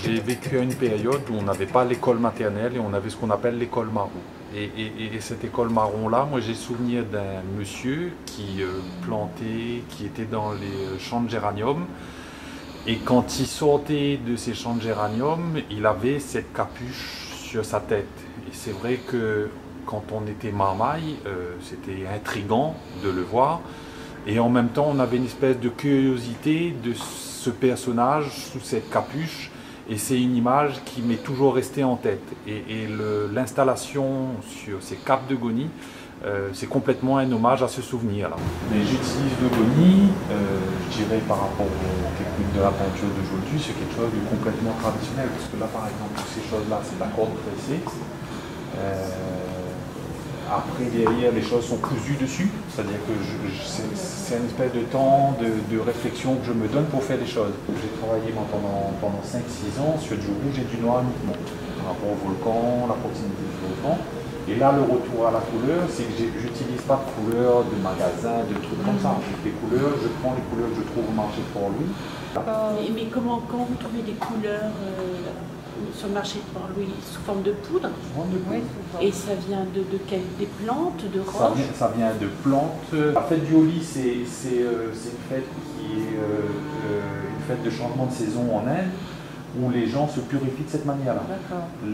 J'ai vécu à une période où on n'avait pas l'école maternelle et on avait ce qu'on appelle l'école marron. Et cette école marron-là, moi j'ai souvenir d'un monsieur qui plantait, qui était dans les champs de géranium. Et quand il sortait de ces champs de géranium, il avait cette capuche sur sa tête. Et c'est vrai que quand on était marmaille, c'était intriguant de le voir. Et en même temps, on avait une espèce de curiosité de ce personnage sous cette capuche. Et c'est une image qui m'est toujours restée en tête. Et l'installation sur ces capes de Goni, c'est complètement un hommage à ce souvenir-là. Mais j'utilise le Goni, je dirais par rapport aux techniques de la peinture d'aujourd'hui, c'est quelque chose de complètement traditionnel. Parce que là, par exemple, toutes ces choses-là, c'est de la corde pressée. Après, derrière, les choses sont cousues dessus, c'est-à-dire que c'est une espèce de temps de réflexion que je me donne pour faire les choses. J'ai travaillé pendant 5-6 ans sur du rouge et du noir uniquement, par rapport au volcan, la proximité du volcan. Et là, le retour à la couleur, c'est que j'utilise pas de couleurs de magasin, de trucs comme ça. Les couleurs, je prends les couleurs que je trouve au marché de Port-Louis. Mais comment vous trouvez des couleurs sur le marché de Port-Louis sous forme de poudre? Oui, et ça vient des plantes, de roches? Ça vient de plantes. La fête du Holi, c'est une fête qui est une fête de changement de saison en Inde, où les gens se purifient de cette manière-là.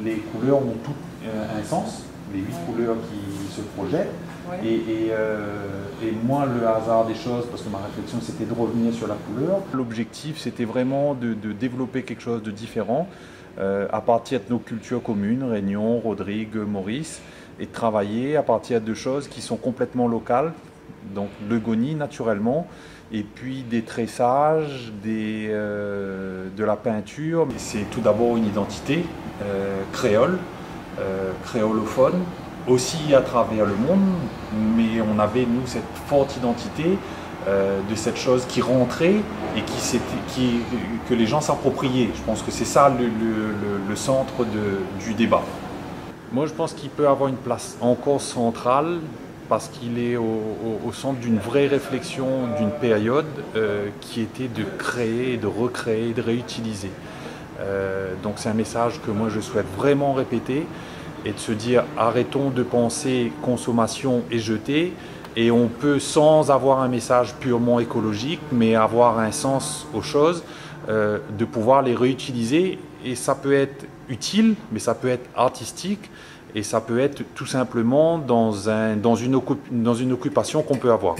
Les couleurs ont toutes un sens, les 8 couleurs qui se projettent. Et moi, le hasard des choses, parce que ma réflexion c'était de revenir sur la couleur, l'objectif c'était vraiment de développer quelque chose de différent à partir de nos cultures communes, Réunion, Rodrigue, Maurice, et de travailler à partir de choses qui sont complètement locales, donc le Goni naturellement, et puis des tressages, de la peinture. C'est tout d'abord une identité créole, créolophone, aussi à travers le monde, mais on avait, nous, cette forte identité de cette chose qui rentrait et que les gens s'appropriaient. Je pense que c'est ça le centre du débat. Moi, je pense qu'il peut avoir une place encore centrale parce qu'il est au centre d'une vraie réflexion d'une période qui était de créer, de recréer, de réutiliser. Donc c'est un message que moi je souhaite vraiment répéter et de se dire arrêtons de penser consommation et jeter, et on peut sans avoir un message purement écologique mais avoir un sens aux choses, de pouvoir les réutiliser, et ça peut être utile mais ça peut être artistique et ça peut être tout simplement dans une occupation qu'on peut avoir.